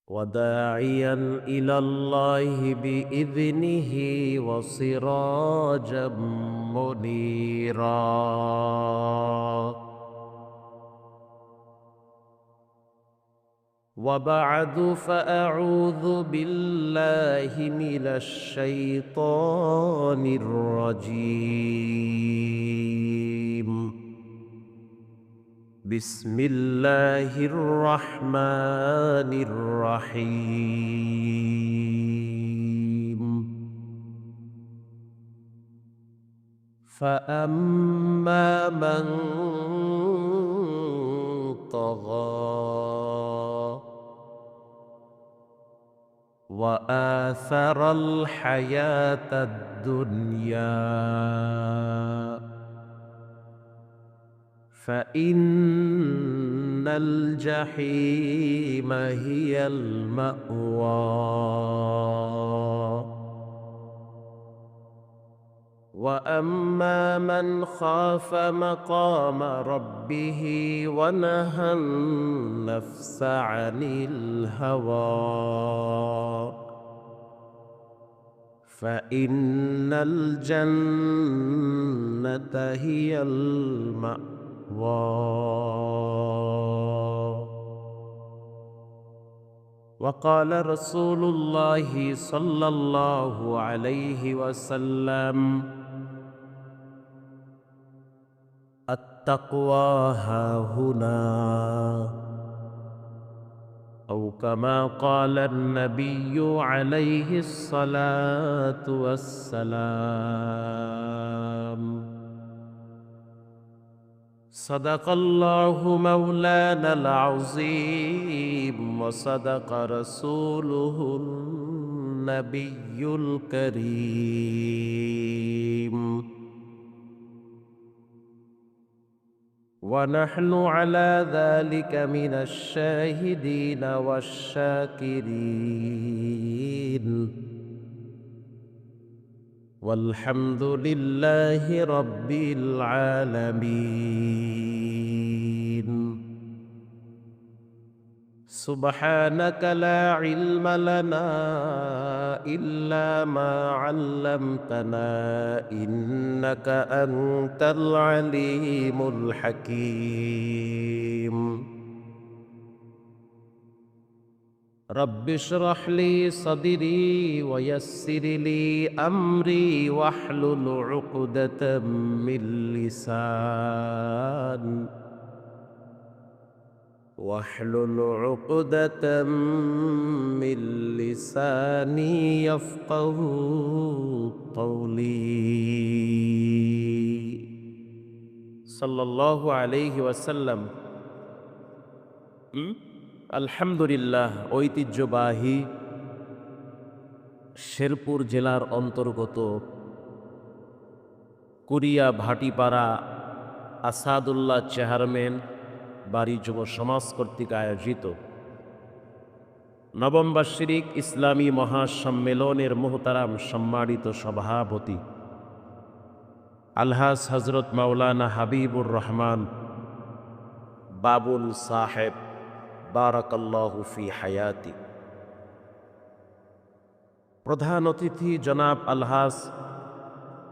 وداعيا إلى الله بإذنه وسراجا منيرا. وبعد، فأعوذ بالله من الشيطان الرجيم. بسم الله الرحمن الرحيم. فأما من طغى وآثر الحياة الدنيا فإن الجحيم هي المأوى. وأما من خاف مقام ربه ونهى النفس عن الهوى فإن الجنة هي المأوى. وقال رسول الله صلى الله عليه وسلم: التقوى هاهنا، أو كما قال النبي عليه الصلاة والسلام. صدق الله مولانا العظيم، وصدق رسوله النبي الكريم، ونحن على ذلك من الشاهدين والشاكرين، والحمد لله رب العالمين. سبحانك لا علم لنا إلا ما علمتنا، إنك أنت العليم الحكيم. رب اشرح لي صدري ويسر لي أمري واحلل عقدة من لساني يفقه قولي. صلى الله عليه وسلم। আলহামদুলিল্লাহ, ঐতিহ্যবাহী শেরপুর জেলার অন্তর্গত কুরিয়া ভাটিপাড়া আসাদুল্লাহ চেয়ারম্যান বাড়ি যুব সমাজ কর্তৃক আয়োজিত নবম বার্ষিক ইসলামী মহাসম্মেলনের মোহতারাম সম্মানিত সভাপতি আলহাজ হজরত মাওলানা হাবিবুর রহমান বাবুল সাহেব, বারাকাল্লাহু ফি হায়াতি। প্রধান অতিথি জনাব আলহাজ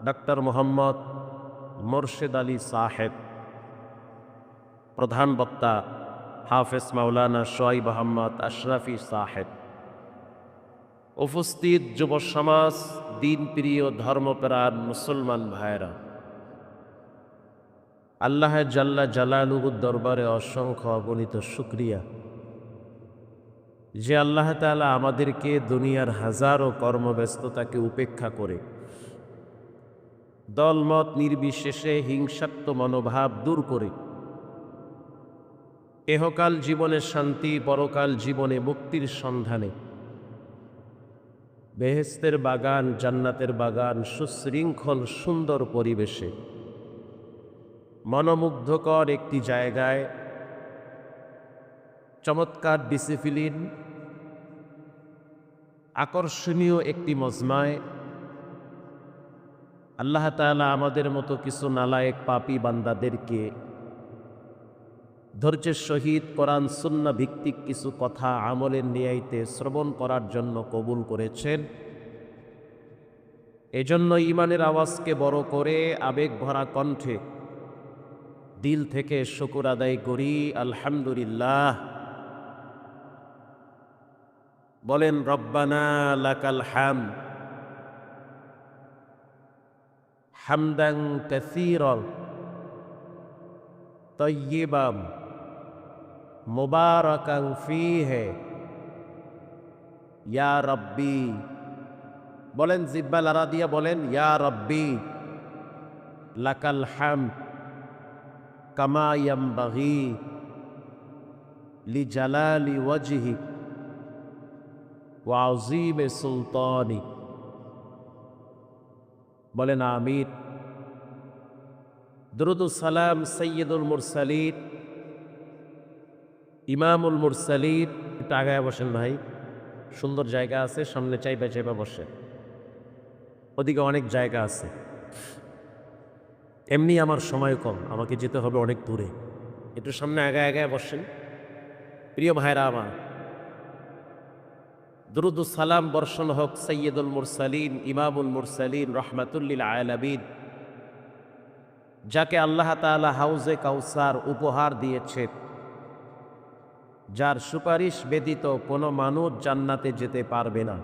ডক্টর মোহাম্মদ মোরশেদ আলী সাহেব। প্রধান বক্তা হাফেজ মাওলানা শোয়াইব আহমদ আশরাফি সাহেব। উপস্থিত যুব সমাজ, দিনপ্রিয় ধর্মপ্রাণ মুসলমান ভাইরা, আল্লাহ জাল্লা জালালুহুর দরবারে অসংখ্য অগণিত শুকরিয়া যে আল্লাহ তাআলা আমাদেরকে দুনিয়ার হাজারো কর্মব্যস্ততাকে উপেক্ষা করে দলমত নির্বিশেষে হিংসাত্মক মনোভাব দূর করে এহকাল জীবনে শান্তি, পরকাল জীবনে মুক্তির সন্ধানে বেহেশতের বাগান, জান্নাতের বাগান, সুশৃঙ্খল সুন্দর পরিবেশে মনোমুগ্ধকর একটি জায়গায়, চমৎকার ডিসিপ্লিন, আকর্ষণীয় একটি মজমায় আল্লাহ তাআলা আমাদের মতো কিছু নালায়েক পাপী বান্দাদেরকে ধৈর্যের সহিত কোরআন সুন্নাহ ভিত্তিক কিছু কথা আমলের নিয়াইতে শ্রবণ করার জন্য কবুল করেছেন। এজন্য ঈমানের আওয়াজকে বড় করে আবেগ ভরা কণ্ঠে দিল থেকে শুকর আদায় করি, আলহামদুলিল্লাহ। বলেন রব্বানা লাকাল হামদ হামদান কাসীরান তাইয়্যিবান মুবারাকান ফীহি ইয়া রাব্বি। বলেন জিহ্বা লড়া দিয়া বলেন, ইয়া রাব্বি লাকাল হামদ কামা ইয়ানবাগি লিজালালি ওয়াজহিক ওয়া আযীমি সুলতানিক। বলেন আমিন। দুরুদুস সালাম সাইয়্যিদুল মুরসালিন, ইমামুল মুরসালিন। একটু আগায় বসেন ভাই, সুন্দর জায়গা আছে, সামনে চাইবা চাইবা বসেন, ওদিকে অনেক জায়গা আছে। এমনি আমার সময় কম, আমাকে যেতে হবে অনেক দূরে, একটু সামনে আগায় আগায় বসেন। প্রিয় ভাইরা আমার, দুরুদুস সালাম বর্ষণ হোক সাইয়্যিদুল মুরসালিন, ইমামুল মুরসালিন, রহমাতুল লিল আলামিন, যাকে আল্লাহ তাআলা হাউজে কাউসার উপহার দিয়েছেন, যার সুপারিশ ব্যতীত কোনো মানুষ জান্নাতে যেতে পারবে না।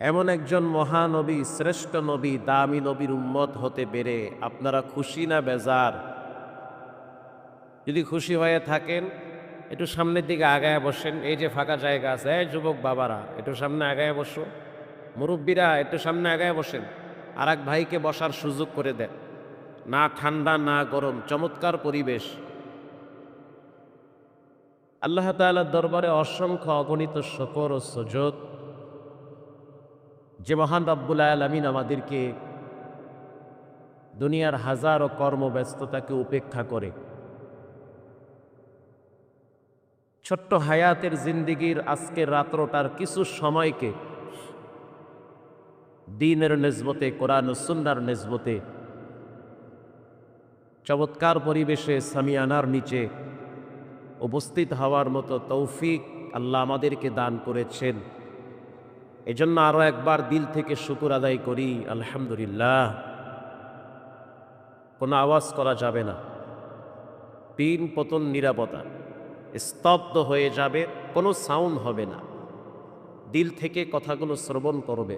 এমন একজন মহানবী, শ্রেষ্ঠ নবী, দামি নবীর উম্মত হতে পেরে আপনারা খুশি না বেজার? যদি খুশি হয়ে থাকেন একটু সামনের দিকে আগায় বসেন। এই যে ফাঁকা জায়গা আছে, এই যুবক বাবারা একটু সামনে আগায় বসো, মুরব্বীরা একটু সামনে আগায় বসেন, আর এক ভাইকে বসার সুযোগ করে দেন। না ঠান্ডা না গরম, চমৎকার পরিবেশ। আল্লাহ তাআলার দরবারে অসংখ্য অগণিত শুকর ও সুজুদ যে মহান রব্বুল আলামিন আমাদেরকে দুনিয়ার হাজারো কর্মব্যস্ততাকে উপেক্ষা করে ছোট্ট হায়াতের জিন্দিগির আজকের রাত্রটার কিছু সময়কে দ্বীনের নিসবতে, কোরআন ও সুন্নাহর নিসবতে চমৎকার পরিবেশে সামিয়ানার নিচে উপস্থিত হওয়ার মতো তৌফিক আল্লাহ আমাদেরকে দান করেছেন। এজন্য আরো একবার দিল থেকে শুকর আদায় করি, আলহামদুলিল্লাহ। কোনো আওয়াজ করা যাবে না, পিন পতন নিরাপত্তা, স্তব্ধ হয়ে যাবে, কোনো সাউন্ড হবে না। দিল থেকে কথাগুলো শ্রবণ করবে।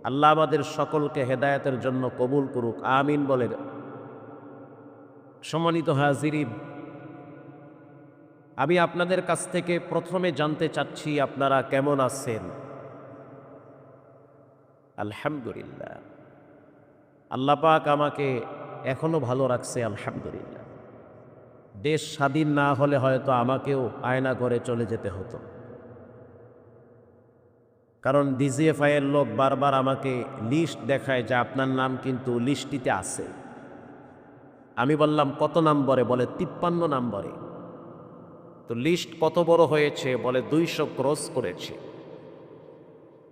আল্লাহ আমাদের সকলকে হেদায়েতের জন্য কবুল করুক, আমিন বলেন। সম্মানিত হাজিরিন, আমি আপনাদের কাছ থেকে প্রথমে জানতে চাচ্ছি আপনারা কেমন আছেন? আলহামদুলিল্লাহ, আল্লাহ পাক আমাকে এখনো ভালো রাখছে, আলহামদুলিল্লাহ। দেশ স্বাধীন না হলে হয়তো আমাকেও আয়না করে চলে যেতে হতো, কারণ ডিজিএফআই এর লোক বারবার আমাকে লিস্ট দেখায় যে আপনার নাম কিন্তু লিস্টটিতে আছে। আমি বললাম কত নম্বরে? বলে 53 নম্বরে। তো লিস্ট কত বড় হয়েছে? বলে 200 ক্রস করেছে।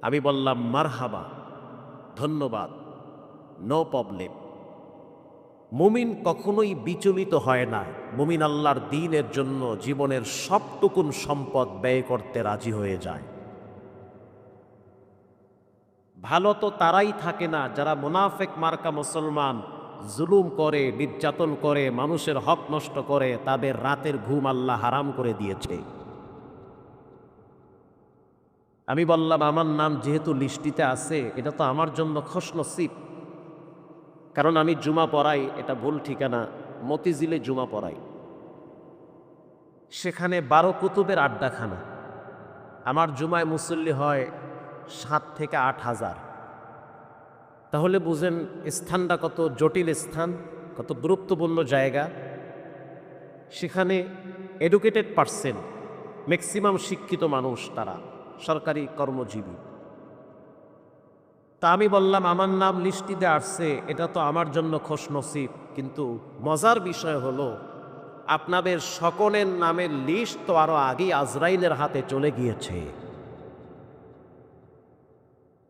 আমি বললাম মারহাবা, ধন্যবাদ, নো প্রবলেম। মুমিন কখনোই বিচলিত হয় না। মুমিন আল্লাহর দ্বীনের জন্য জীবনের সবটুকুন সম্পদ ব্যয় করতে রাজি হয়ে যায়। ভালো তো তারাই থাকে না যারা মুনাফিক মার্কা মুসলমান, জুলুম করে, নির্যাতন করে, মানুষের হক নষ্ট করে, তাদের রাতের ঘুম আল্লাহ হারাম করে দিয়েছে। আমি বললাম আমার নাম যেহেতু লিস্টিতে আছে, এটা তো আমার জন্য খুশনসিব, কারণ আমি জুমা পড়াই। এটা ভুল ঠিকানা, মতিঝিলে জুমা পড়াই। সেখানে 12 কুতুবের আড্ডাখানা। আমার জুমায় মুসল্লি হয় 7 থেকে 8 হাজার। তাহলে বুঝেন স্থানটা কত জটিল স্থান, কত গুরুত্বপূর্ণ জায়গা। সেখানে এডুকেটেড পারসন, ম্যাক্সিমাম শিক্ষিত মানুষ, তারা সরকারি কর্মজীবী। তা আমি বললাম আমার নাম লিস্টিতে আসছে, এটা তো আমার জন্য খুশনসিব। কিন্তু মজার বিষয় হলো আপনাদের সকলের নামের লিস্ট তো আরো আগেই আজরাইলের হাতে চলে গিয়েছে।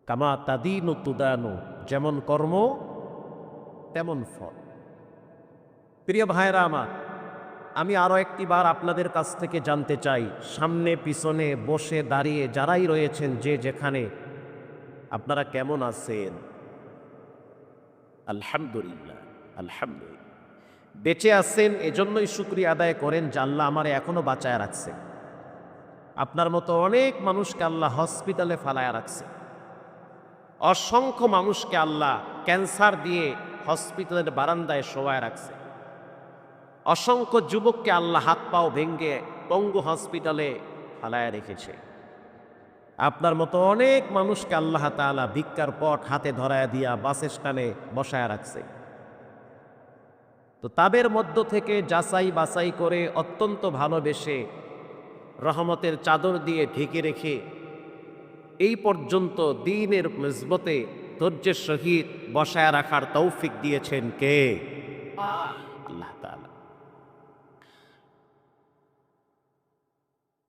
কামা তাদিনু তুদানু, যেমন কর্ম তেমন ফল। প্রিয় ভাইরা আমার, আমি আরও একটি বার আপনাদের কাছ থেকে জানতে চাই, সামনে পিছনে বসে দাঁড়িয়ে যারাই রয়েছেন যে যেখানে, আপনারা কেমন আছেন? আলহামদুলিল্লাহ, আলহামদুলিল্লাহ। বেঁচে আছেন এজন্যই শুকরিয়া আদায় করেন যে আল্লাহ আমারে এখনো বাঁচায় রাখছে। আপনার মতো অনেক মানুষকে আল্লাহ হসপিটালে ফালায়া রাখছে, অসংখ্য মানুষকে আল্লাহ ক্যান্সার দিয়ে হসপিটালের বারান্দায় শোয়ায় রাখছে, অসংখ্য যুবককে আল্লাহ হাত পাও ভেঙ্গে পঙ্গু হসপিটালে ফালায়া রেখেছে। আপনার মতো অনেক মানুষকে আল্লাহ তাআলা ভিক্ষার পট হাতে ধরায়া দিয়া বাস স্ট্যান্ডে বসায়া রাখছে। তো তাদের মধ্য থেকে যাচাই বাছাই করে অত্যন্ত ভালোবেসে রহমতের চাদর দিয়ে ঢেকে রেখে এই পর্যন্ত দ্বীনের নিসবতে ধৈর্যের সহিত বসায় রাখার তৌফিক দিয়েছেন কে? আল্লাহ তাআলা।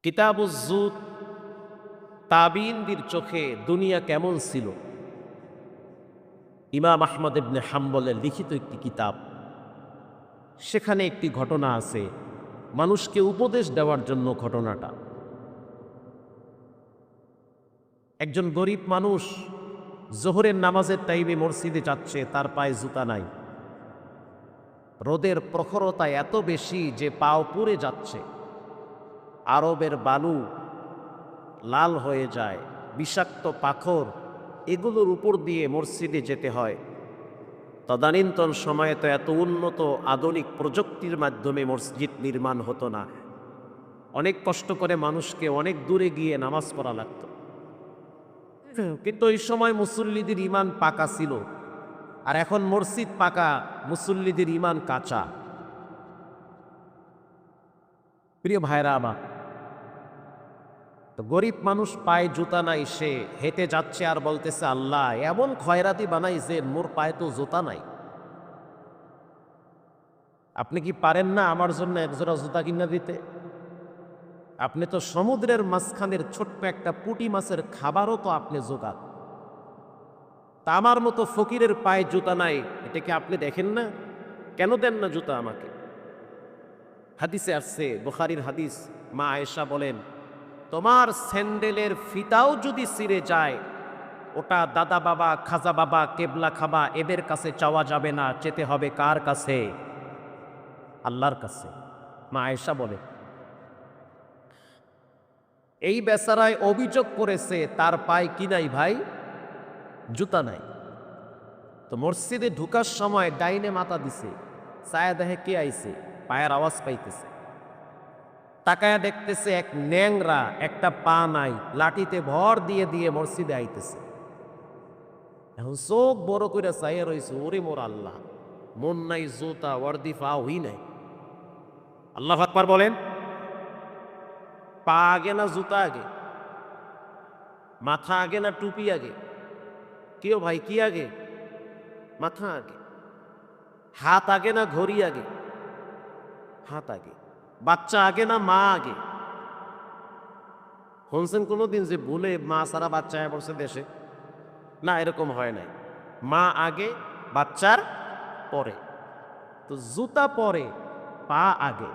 কিতাবুজ যুদ, তাবিঈনদের চোখে দুনিয়া কেমন ছিল, ইমাম আহমদ ইবনে হাম্বলের লিখিত একটি কিতাব। সেখানে একটি ঘটনা আছে, মানুষকে উপদেশ দেওয়ার জন্য ঘটনাটা। একজন গরিব মানুষ জোহরের নামাজের টাইমে মসজিদে যাচ্ছে, তার পায়ে জুতা নাই। রোদের প্রখরতা এত বেশি যে পাও পুড়ে যাচ্ছে, আরবের বালু লাল হয়ে যায়, বিষাক্ত পাথর, এগুলোর উপর দিয়ে মসজিদে যেতে হয়। তদানীন্তন সময়ে তো এত উন্নত আধুনিক প্রযুক্তির মাধ্যমে মসজিদ নির্মাণ হতো না। অনেক কষ্ট করে মানুষকে অনেক দূরে গিয়ে নামাজ পড়া লাগতো। কিন্তু ওই সময় মুসল্লিদের ইমান পাকা ছিল, আর এখন মসজিদ পাকা, মুসল্লিদের ইমান কাঁচা। প্রিয় ভাইরা আমার, তো গরিব মানুষ পায়ে জুতা নাই, সে হেঁটে যাচ্ছে আর বলতেছে, আল্লাহ এমন খয়রাতি বানাইছে, মোর পায়ে তো জুতা নাই। আপনি কি পারেন না আমার জন্য একজোড়া জুতা কিনা দিতে? আপনি তো সমুদ্রের মাঝখানের ছোট্ট একটা পুঁটি মাছের খাবারও তো আপনি জোগান, তা আমার মতো ফকিরের পায়ে জুতা নাই, এটা কি আপনি দেখেন না? কেন দেন না জুতা আমাকে? হাদিসে আসছে, বুখারীর হাদিস, মা আয়েশা বলেন, তোমার স্যান্ডেলের ফিতাও যদি ছিঁড়ে যায়, ওটা দাদা বাবা, খাজা বাবা, কেবলা খাবা এদের কাছে চাওয়া যাবে না, যেতে হবে কার কাছে? আল্লাহর কাছে। মা আয়েশা বলে, এই বেচারায় অভিযোগ করেছে তার পায়ে কি নাই ভাই? জুতা নাই। তো মসজিদে ঢুকার সময় ডাইনে মাথা দিছে, ছায়া দেখে কে আইছে, পায়ের আওয়াজ পাইতেছে, তাকায়া দেখতেছে এক ন্যাংরা, একটা পা নাই, লাঠিতে ভর দিয়ে দিয়ে মসজিদে আইতেছে। এখন চোখ বড় করে চাইয়া রয়েছে, ওরে মোর আল্লাহ, মন নাই জুতা, ওয়ার্দি পা হই নাই। আল্লাহ আকবার বলেন। পা আগে না জুতা আগে? মাথা আগে না টুপি আগে? কেউ ভাই কি আগে? মাথা আগে। হাত আগে না ঘড়ি আগে? হাত আগে। বাচ্চা আগে না মা আগে? শুনছেন কোনোদিন যে ভুলে মা সারা বাচ্চা পড়ছে দেশে? না, এরকম হয় নাই। মা আগে, বাচ্চার পরে। তো জুতা পরে, পা আগে।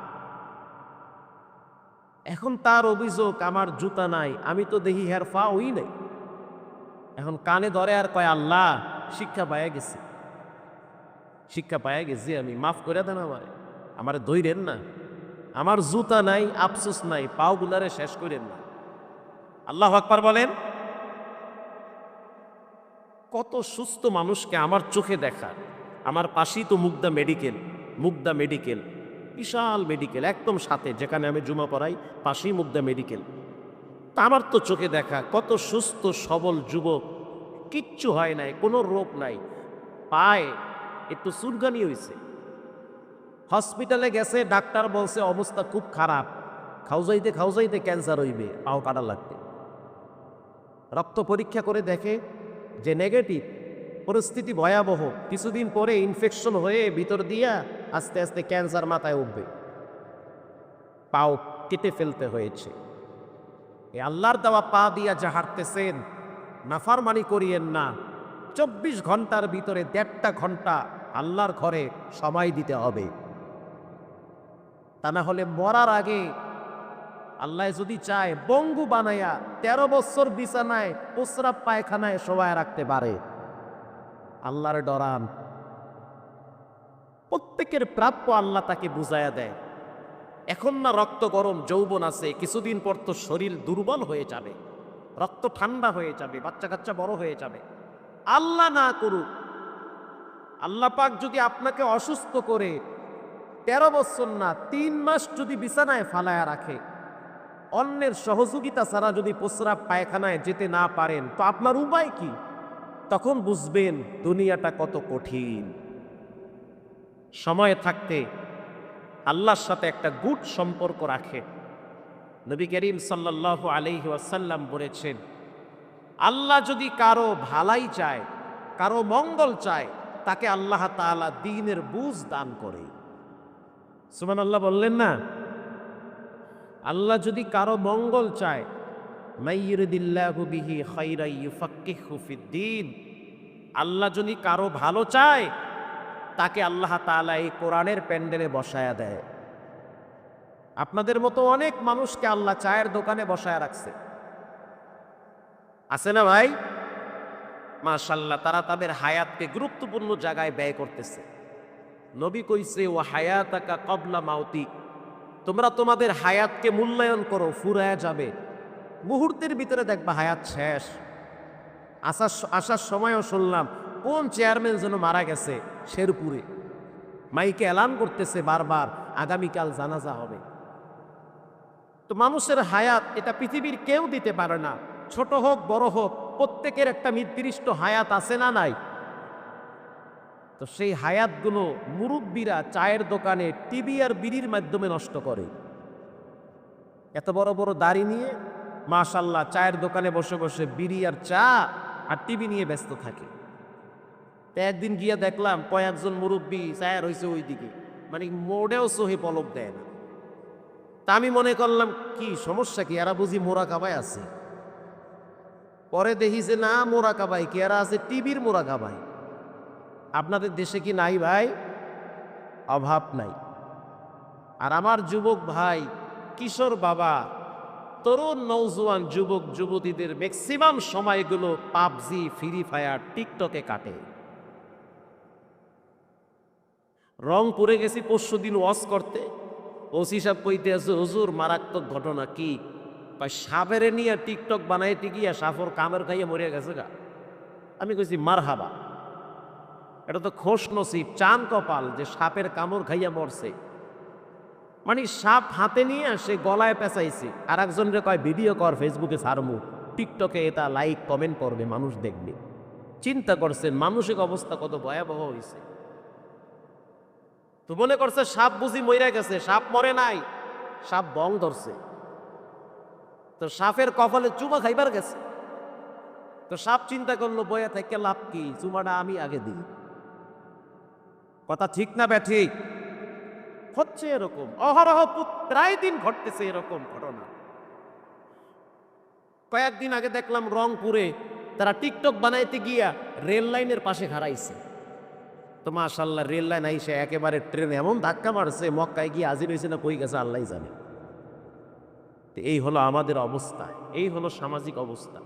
এখন তার অভিযোগ, আমার জুতা নাই, আমি তো দেখি হের পা ওই নাই। এখন কানে ধরে আর কয়, আল্লাহ শিক্ষা পাইয়া গেছি, শিক্ষা পাইয়া গেছি আমি, মাফ করে দেন আমারে, আমারে ধইরেন না, আমার জুতা নাই, আফসোস নাই, পাও গুলারে শেষ করেন না। আল্লাহু আকবার বলেন। কত সুস্থ মানুষকে আমার চোখে দেখা। আমার পাশেই তো মুগদা মেডিকেল, মুগদা মেডিকেল, বিশাল মেডিকেল, একদম সাথে যেখানে আমি জুমা পড়াই, পাশেই মুগদা মেডিকেল। তা আমার তো চোখে দেখা কত সুস্থ সবল যুবক, কিচ্ছু হয় নাই, কোনো রোগ নাই, পায়ে একটু চুলকানি হয়েছে, হসপিটালে গেছে, ডাক্তার বলছে অবস্থা খুব খারাপ, খাওজাইতে খাওজাইতে ক্যান্সার হইবে, পাও কাটা লাগবে। রক্ত পরীক্ষা করে দেখে যে নেগেটিভ, পরিস্থিতি ভয়াবহ, কিছুদিন পরে ইনফেকশন হয়ে ভিতর দিয়া আস্তে আস্তে ক্যান্সার মাথায় উঠবে, পাও কেটে ফেলতে হয়েছে। এই আল্লাহর দেওয়া পা দিয়া যা হাঁটতেছেন, নাফরমানি করিয়েন না। 24 ঘন্টার ভিতরে 1.5 ঘন্টা আল্লাহর ঘরে সময় দিতে হবে। তা না হলে মরার আগে আল্লাহ যদি চায় বঙ্গু বানাইয়া 13 বছর বিছানায় প্রস্রাব পায়খানায় শোয়ায় রাখতে পারে। আল্লাহর ডরান, প্রত্যেকের প্রাপ্য আল্লাহ তাকে বুঝাইয়া দেয়। এখন না রক্ত গরম, যৌবন আছে, কিছুদিন পর তো শরীর দুর্বল হয়ে যাবে, রক্ত ঠান্ডা হয়ে যাবে, বাচ্চা কাচ্চা বড় হয়ে যাবে। আল্লাহ না করুক, আল্লাহ পাক যদি আপনাকে অসুস্থ করে 13 বছর না 3 মাস যদি বিছানায় ফালায়া রাখে, অন্যের সহযোগিতা ছাড়া যদি প্রস্রাব পায়খানায় যেতে না পারেন, তো আপনার উপায় কি? তখন বুঝবেন দুনিয়াটা কত কঠিন। সময় থাকতে আল্লাহর সাথে একটা গুড সম্পর্ক রাখে। নবী করিম সাল্লাল্লাহু আলাইহি ওয়াসাল্লাম বলেছেন, আল্লাহ যদি কারো ভালাই চায়, কারো মঙ্গল চায়, তাকে আল্লাহ তাআলা দ্বীনের বুঝ দান করে। সুবহানাল্লাহ বললেন না? আল্লাহ যদি কারো মঙ্গল চায়, মাইয়ুরিদিল্লাহু বিহি খাইরান ইউফাক্কিহু ফিদ্দীন, আল্লাহ যদি কারো ভালো চায়, তাকে আল্লাহ তাআলা এই কোরআনের প্যান্ডেলে বসায়া দেয়। আপনাদের মতো অনেক মানুষকে আল্লাহ চায়ের দোকানে বসায়া রাখছে, আছে না ভাই? মাশাআল্লাহ, তারা তাদের হায়াতকে গুরুত্বপূর্ণ জায়গায় ব্যয় করতেছে। নবী কইছে, ও হায়াতাকা ক্বাবলা মাউতি, তোমরা তোমাদের হায়াতকে মূল্যায়ন করো, ফুরায়া যাবে, মুহূর্তের ভিতরে দেখবা হায়াত শেষ। আসার সময়ও শুনলাম কোন চেয়ারম্যান যেন মারা গেছে শেরপুরে, মাইকে এলান করতেছে বারবার, আগামীকাল জানাজা হবে। তো মানুষের হায়াত এটা পৃথিবীর কেউ দিতে পারে না, ছোট হোক বড় হোক, প্রত্যেকের একটা নির্দিষ্ট হায়াত আছে না নাই? তো সেই হায়াতগুলো মুরব্বীরা চায়ের দোকানে টিভি আর বিড়ির মাধ্যমে নষ্ট করে। এত বড় বড় দাড়ি নিয়ে মাশাআল্লাহ চায়ের দোকানে বসে বসে বিড়ি আর চা আর টিভি নিয়ে ব্যস্ত থাকে। তো একদিন গিয়া দেখলাম কয়েকজন মুরব্বী চায়ের হয়েছে ওই দিকে, মানে মোড়েও সহি পলক দেয় না। তা আমি মনে করলাম কি সমস্যা, কি এরা বুঝি মোরাকাবায় আছে? পরে দেখি যে না, মোরাকাবাই কি, এরা আছে টিভির মোরাকাবাই। আপনাদের দেশে কি নাই ভাই? অভাব নাই। আর আমার যুবক ভাই, কিশোর বাবা, তরুণ নওজোয়ান যুবক যুবতীদের ম্যাক্সিমাম সময়গুলো পাবজি, ফ্রি ফায়ার, টিকটকে কাটে। রংপুরে গেছি পরশুদিন ওয়াজ করতে, ওসি সাহেব কইতে আছে, হুজুর মারাত্মক ঘটনা। কি? সাপেরে নিয়ে টিকটক বানাইতে গিয়া সাফর কামের খাইয়ে মরিয়া গেছে গা। আমি কইছি মারহাবা, এটা তো খোশ নসিব, চান কপাল যে সাপের কামড় খাইয়া মরছে। মানে সাপ হাতে নিয়ে সে গলায় পেঁচাইছে, আর একজনরে কয় ভিডিও কর, ফেসবুকে ছাড়মু, টিকটকে এটা লাইক কমেন্ট করবে, মানুষ দেখবে। চিন্তা করছেন মানসিক অবস্থা কত ভয়াবহ হয়েছে। তো মনে করছে সাপ বুঝি মইরা গেছে, সাপ মরে নাই, সাপ বং ধরছে। তো সাপের কপালে চুমা খাইবার গেছে। তো সাপ চিন্তা করলো বয়া থেকে লাভ কি, চুমাটা আমি আগে দিই। কথা ঠিক না ব্যাঠিক? হচ্ছে এরকম অহরহ, প্রায় দিন ঘটতেছে এরকম ঘটনা। কয়েকদিন আগে দেখলাম রংপুরে তারা টিকটক বানাইতে গিয়া রেল লাইনের পাশে খাড়াইছে। তো মাশাআল্লাহ রেল লাইন আইসে একেবারে ট্রেন এমন ধাক্কা মারছে, মক্কায় গিয়ে হাজির হয়েছে না কই গেছে আল্লাহই জানে। এই হলো আমাদের অবস্থা, এই হলো সামাজিক অবস্থা।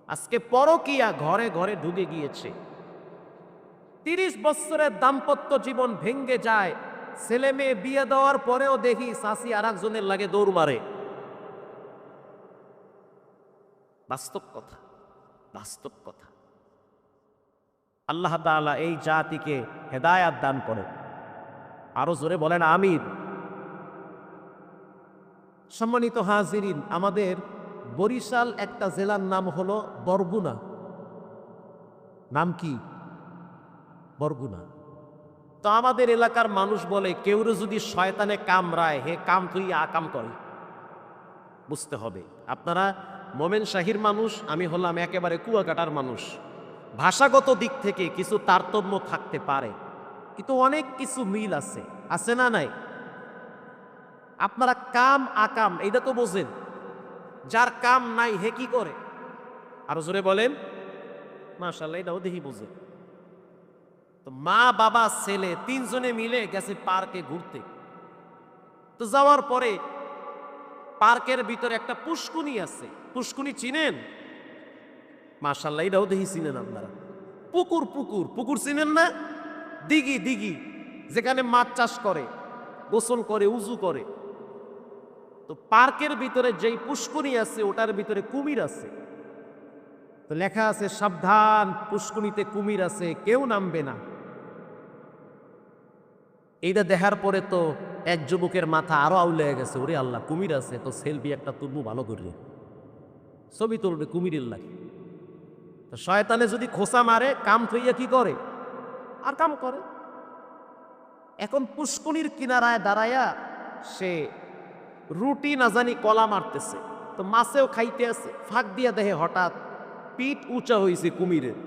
আজকে পরকীয়া ঘরে ঘরে ঢুকে গিয়েছে। 30 বছরের দাম্পত্য জীবন ভেঙ্গে যায়, ছেলে মেয়ে বিয়ে দেওয়ার পরেও দেখি শাশি আর একজনের লাগে দৌড় মারে। বাস্তব কথা, বাস্তব কথা। আল্লাহ তাআলা এই জাতিকে হেদায়াত দান করে। আরো জোরে বলেন আমিন। সম্মানিত হাজিরিন, আমাদের বরিশাল একটা জেলার নাম হলো বরগুনা। নাম কি? বরগুনা। তো আমাদের এলাকার মানুষ বলে, কেউরে যদি শয়তানে কামড়ায়, হে কাম তুই আকাম করে। বুঝতে হবে, আপনারা মোমেন শাহির মানুষ, আমি হলাম একেবারে কুয়াকাটার মানুষ। ভাষাগত দিক থেকে কিছু তারতম্য থাকতে পারে, কিন্তু অনেক কিছু মিল আছে, আছে না নাই? আপনারা কাম আকাম এইটা তো বোঝেন, যার কাম নাই হে কি করে? আরো জোরে বলেন। মাশাআল্লাহ, এটাও দেখি বোঝেন। তো মা বাবা ছেলে 3 জনে মিলে গেছে পার্কে ঘুরতে। তো যাওয়ার পরে পার্কের ভিতরে একটা পুষ্কুনি আছে। পুষ্কুনি চিনেন? মাশাআল্লাহ, এটাও দেখি চিনেন আপনারা। পুকুর পুকুর পুকুর চিনেন না? দিঘি দিঘি, যেখানে মাছ চাষ করে, গোসল করে, উজু করে। তো পার্কের ভিতরে যেই পুষ্কুনি আছে ওটার ভিতরে কুমির আছে। তো লেখা আছে, সাবধান, পুষ্কুনিতে কুমির আছে, কেউ নামবে না। এইটা দেখার পরে তো এক যুবকের মাথা আরো আউলে গেছে, ওরে আল্লাহ, কুমির আছে, তো সেলফি একটা তুলবো ভালো করে, ছবি তুলবে কুমিরের লাগে। তো শয়তানে যদি খোসা মারে, কাম থইয়া কি করে? আর কাম করে। এখন পুষ্কুনির কিনারায় দাঁড়ায়া সে রুটি না জানি কলা মারতেছে, তো মাছেও খাইতে আছে। ফাঁক দিয়া দেহে হঠাৎ পিঠ উঁচা হয়েছে কুমিরের।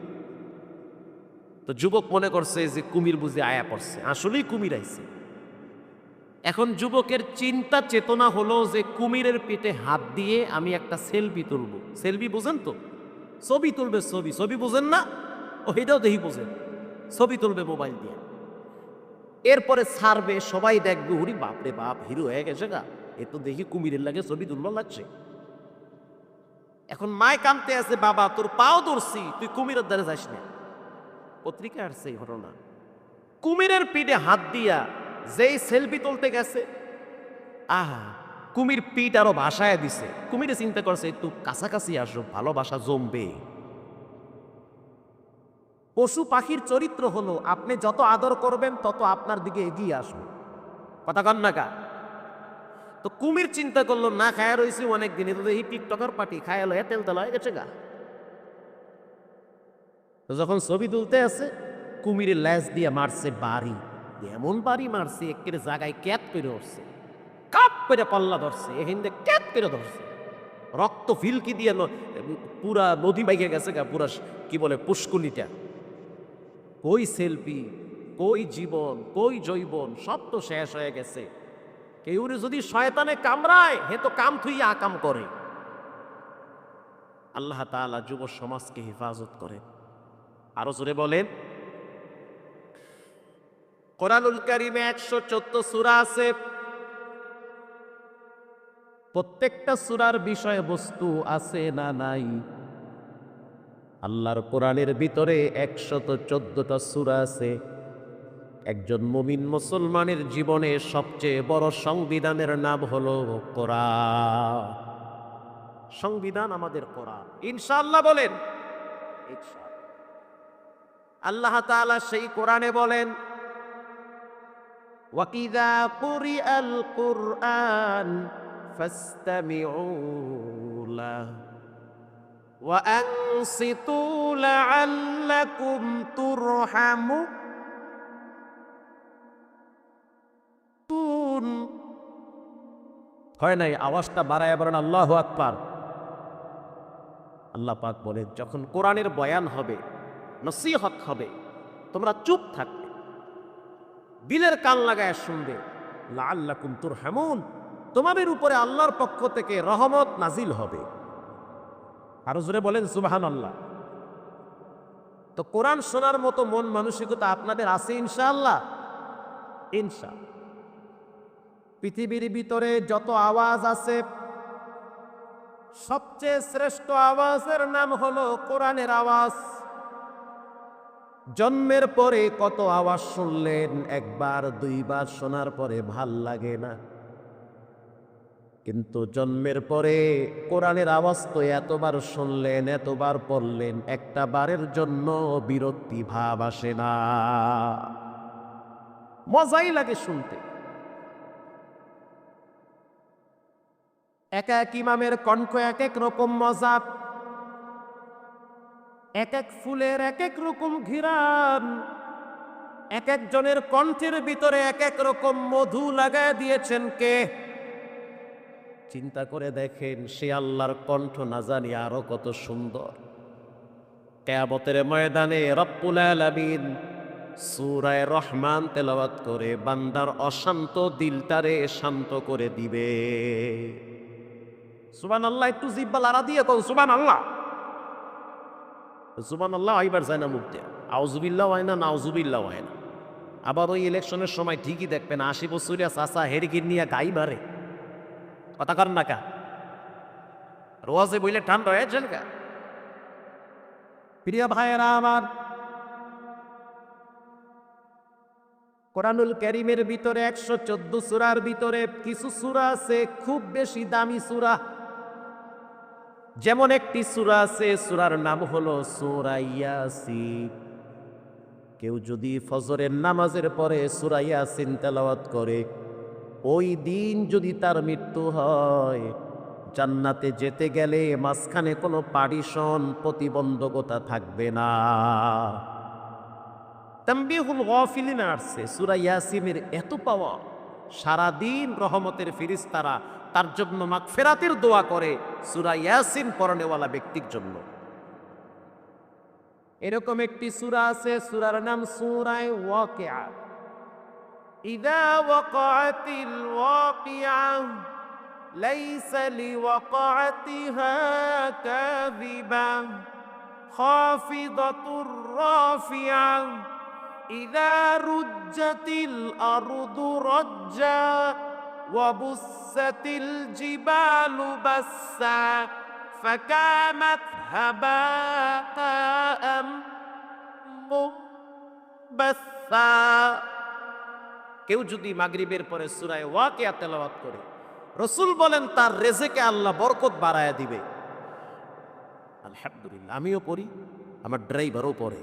তো যুবক মনে করছে যে কুমির বুঝে আয়া পড়ছে, আসলেই কুমির আইছে। এখন যুবকের চিন্তা চেতনা হলো যে কুমিরের পেটে হাত দিয়ে আমি একটা সেলফি তুলবো। সেলফি বুঝেন তো? ছবি তুলবে, ছবি। ছবি বুঝেন না? ও এটাও দেখি বুঝেন। ছবি তুলবে মোবাইল দিয়ে, এরপরে ছাড়বে, সবাই দেখবে, উরি বাপরে বাপ, হিরো হয়ে গেছে গা, এ তো দেখি কুমিরের লাগে ছবি তুলবার লাগছে। এখন মায় কামতে আছে, বাবা তোর পাও ধরছি, তুই কুমিরের দ্বারে যাস না। পত্রিকা আসছে এই ঘটনা। কুমিরের পিঠে হাত দিয়া যেই সেলফি তুলতে গেছে, আহা, কুমির পিঠ আরো ভাসায় দিছে। কুমিরে চিন্তা করছে একটু কাছাকাছি আসো, ভালোবাসা জমবে। পশু পাখির চরিত্র হলো আপনি যত আদর করবেন তত আপনার দিকে এগিয়ে আসবে। কথা কন না কা? তো কুমির চিন্তা করলো, না খায়া রয়েছি অনেক দিনে, তো এই টিকটকার পার্টি খায়ালো, তেল তেল হয়ে গেছে গা। তো যখন ছবি তুলতে আছে, কুমিরের ল্যাজ দিয়ে মারছে বাড়ি। এমন বাড়ি মারছে, একের জায়গায় ক্যাত করে উঠছে, কাপ করে পাল্লা ধরছে, এখানে ক্যাত করে ধরছে, রক্ত ফিলকি দিয়ে পুরা নদী বাইকে গেছে গা, পুরা কি বলে পুষ্কুনিটা। কই সেলফি, কই জীবন, কই জৈবন, সব তো শেষ হয়ে গেছে। কেউ যদি শয়তানে কামড়ায়, হে তো কাম থুইয়া আকাম করে। আল্লাহ তাআলা যুব সমাজকে হেফাজত করে। আরো জোরে বলেন। কোরআনুল কারীমে 114 সূরা আছে। প্রত্যেকটা সূরার বিষয়বস্তু আছে না নাই? আল্লাহর কোরআনের ভিতরে 114টা সূরা আছে। একজন মুমিন মুসলমানের জীবনে সবচেয়ে বড় সংবিধানের নাম হলো কোরআন। সংবিধান আমাদের কোরআন। ইনশাআল্লাহ বলেন। ইনশাআল্লাহ। আল্লাহ তাআলা সেই কোরআনে বলেন, ওয়াকিযা কুরিআল কুরআন ফাসতামিউ লাহু ওয়া আনসিতু লাআল্লাকুম তুরহামুন। হয় নাই? আওয়াজটা বাড়ায় বলেন আল্লাহু আকবার। আল্লাহ পাক বলেন, যখন কোরআনের বয়ান হবে, নসিহত হবে, তোমরা চুপ থাকবে, দিলের কান লাগায় শুনবে। লাআল্লাকুম তুরহামুন, তোমাদের উপরে আল্লাহর পক্ষ থেকে রহমত নাজিল হবে। আরো জোরে বলেন সুবহানাল্লাহ। তো কোরআন শোনার মতো মন মানসিকতা আপনাদের আছে ইনশাআল্লাহ? ইনশাআল্লাহ। পৃথিবীর ভিতরে যত আওয়াজ আছে, সবচেয়ে শ্রেষ্ঠ আওয়াজের নাম হলো কোরআনের আওয়াজ। জন্মের পরে কত আওয়াজ শুনলেন, একবার দুইবার শোনার পরে ভাল লাগে না, কিন্তু জন্মের পরে কোরআনের আওয়াজ তো এতবার শুনলেন, এতবার পড়লেন, একটা বারের জন্য বিরক্তি ভাব আসে না, মজাই লাগে শুনতে। এক এক ইমামের কণ্ঠ এক এক রকম মজা, এক এক ফুলের এক এক রকম ঘ্রাণ, এক একজনের কণ্ঠের ভিতরে এক এক রকম মধু লাগায় দিয়েছেন কে? চিন্তা করে দেখেন, সে আল্লাহর কণ্ঠ না জানি আরো কত সুন্দর। কিয়ামতের ময়দানে রব্বুল আলামিন সূরা রহমান তেলাওয়াত করে বান্দার অশান্ত দিলটারে শান্ত করে দিবে। সুবহানাল্লাহ। একটু জিহ্বা লড়া দিয়ে কোন সুবহানাল্লাহ। সুবহানাল্লাহ আইবার যায় না মুখ দিয়ে, আউযুবিল্লাহ হয় না, নাউযুবিল্লাহ হয় না। আবার ওই ইলেকশনের সময় ঠিকই দেখবেন 80 বছরিয়া চাচা হেরগির নিয়ে গাই মারে, কথা কর না কা রোয়াজে বইলে ঠান্ডা হয়েছেন কা। প্রিয় ভাইয়েরা আমার, কোরআনুল কারীমের ভিতরে 114 সূরার ভিতরে কিছু সূরা আছে খুব বেশি দামি সূরা। যেমন একটি সূরা আছে, সূরার নাম হলো সূরা ইয়াসিন। কেউ যদি ফজরের নামাজের পরে সূরা ইয়াসিন তেলাওয়াত করে, ওই দিন যদি তার মৃত্যু হয়, জান্নাতে যেতে গেলে মাঝখানে কোনো পার্টিশন প্রতিবন্ধকতা থাকবে না। তানবীহুল গাফিলিন আসছে সূরা ইয়াসিনের এত পাওয়া, সারাদিন রহমতের ফেরেশতারা তার জন্য মাগফিরাতের দোয়া করে সূরা ইয়াসিন পড়নেওয়ালা ব্যক্তির জন্য। এরকম একটি সূরা আছে, সূরার নাম সূরা ওয়াকিয়া। ইযা ওয়াকাআতিল ওয়াকিয়া লাইসা লিওয়াকাআতিহা কাযিবা খাফিদাতুর রাফিয়া ইযা রুজ্জাতিল আরদু রাজ্জা ওয়া বুসাতিল জিবালু বাসসা ফাকানাত হাবাআম মুনবাসসা। কেউ যদি মাগরিবের পরে সূরা ওয়াকিয়া তেলাওয়াত করে, রাসূল বলেন তার রিজকে আল্লাহ বরকত বাড়ায়া দিবে। আলহামদুলিল্লাহ, আমিও পড়ি, আমার ড্রাইভারও পড়ে,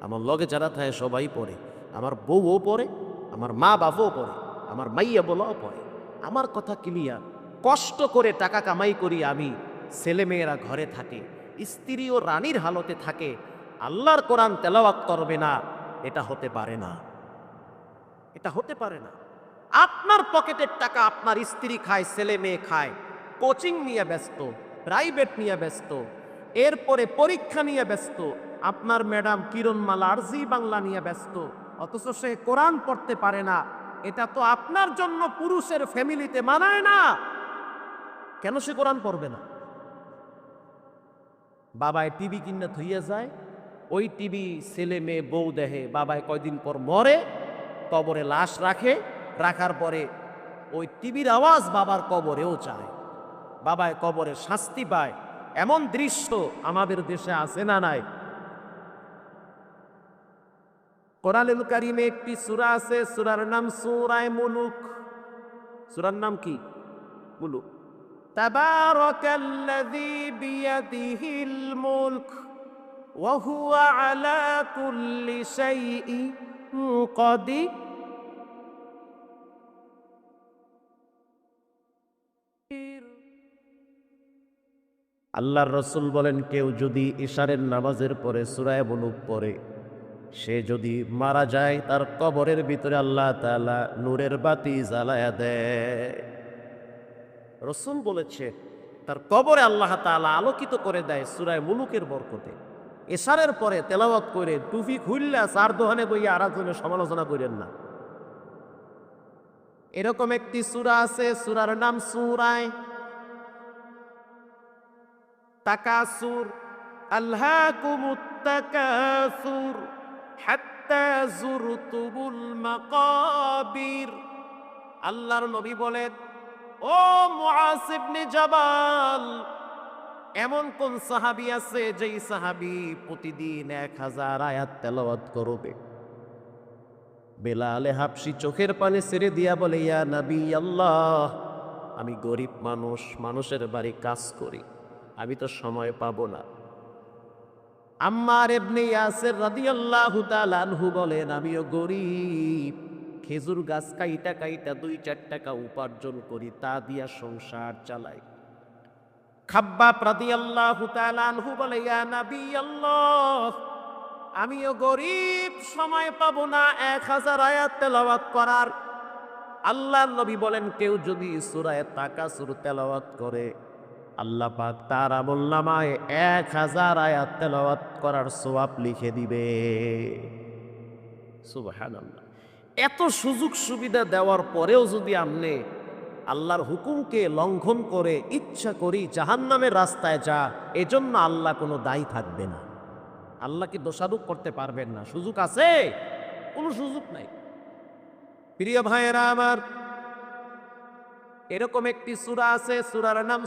আমার লগে যারা থাকে সবাই পড়ে, আমার বউও পড়ে, আমার মা বাবাও পড়ে, আমার মাইয়া বলাও পড়ে। আমার কথা ক্লিয়ার, কষ্ট করে টাকা কামাই করি আমি, ছেলেমেয়েরা ঘরে থাকে, স্ত্রীও রানীর হালতে থাকে, আল্লাহর কোরআন তেলাওয়াত করবে না, এটা হতে পারে না, এটা হতে পারে না। আপনার পকেটের টাকা আপনার স্ত্রী খায়, ছেলে মেয়ে খায়, কোচিং নিয়ে ব্যস্ত, প্রাইভেট নিয়ে ব্যস্ত, এরপরে পরীক্ষা নিয়ে ব্যস্ত, আপনার ম্যাডাম কিরণমালা আরজি বাংলা নিয়ে ব্যস্ত, অথচ সে কোরআন পড়তে পারে না। এটা তো আপনার জন্য পুরুষের ফ্যামিলিতে মানায় না। কেন সে কোরআন পড়বে না? বাবায় টিভি কিনে থইয়া যায়, ওই টিভি ছেলে মেয়ে বউ দেহে, বাবায় কয়দিন পর মরে, কবরে লাশ রাখে, রাখার পরে ওই টিভির আওয়াজ বাবার কবরেও যায়, বাবায় কবরে শাস্তি পায়। এমন দৃশ্য আমাদের দেশে আছে না নাই? কোরআনুল কারীমে একটি সূরা আছে, সূরার নাম সূরা মুলুক। সূরার নাম কি? মুলুক। তাবারাকাল্লাযী বিয়াদিহিল মুলক ওয়া হুয়া আলা কুল্লি শাইইন কাদির। আল্লাহর রাসূল বলেন, কেউ যদি ইশারের নামাজের পরে সূরা মুলুক পড়ে, সে যদি মারা যায়, তার কবরের ভিতরে আল্লাহ তাআলা নূরের বাতি জ্বালায়া দেয়। রাসূল বলেছে তার কবরে আল্লাহ তাআলা আলোকিত করে দেয় সূরা মুলুকের বরকতে। ইশারের পরে তেলাওয়াত করে টুপি খুললা চার দোকানে বইয়া আরেকজনের সমালোচনা করেন না। এরকম একটি সূরা আছে, সূরার নাম সূরা তাকাসুর। আলহাকুমুত তাকাসুর হাত্তা যুরতুমুল মাকাবির। আল্লাহর নবী বলেন, ও মুআজ ইবনে জাবাল, এমন কোন সাহাবী আছে যেই সাহাবী প্রতিদিন 1000 আয়াত তেলাওয়াত করবে? বেলালে হাবশি চোখের পানি ছেড়ে দিয়া বলে, ইয়া নবী আল্লাহ, আমি গরিব মানুষ, মানুষের বাড়ি কাজ করি, আমি তো সময় পাবো না। আম্মার ইবনে ইয়াসির রাদিয়াল্লাহু তাআলা আনহু বলেন, আমিও গরিব, খেজুর গাছ কাইটা কাইটা 2-4 টাকা উপার্জন করি, তা দিয়া সংসার চালাই। খাব্বাব রাদিয়াল্লাহু তাআলা আনহু বলে, ইয়া নবী আল্লাহ, আমিও গরিব, সময় পাবো না 1000 আয়াত তেলাওয়াত করার। আল্লাহর নবী বলেন, কেউ যদি সূরা তাকাসুর তেলাওয়াত করে, আল্লাহ পাক তার আমলনামায় 1000 আয়াত তেলাওয়াত করার সওয়াব লিখে দিবে। সুবহানাল্লাহ। এত সুযোগ সুবিধা দেওয়ার পরেও যদি আপনি আল্লাহর হুকুমকে লঙ্ঘন করে ইচ্ছা করি জাহান্নামের রাস্তায় যা, এজন্য আল্লাহ কোনো দায়ী থাকবে না। আল্লাহকে দোষারোপ করতে পারবেন না। সুযোগ আছে? কোনো সুযোগ নাই। প্রিয় ভাইয়েরা আমার, এরকম একটি সূরা আছে, সূরার নাম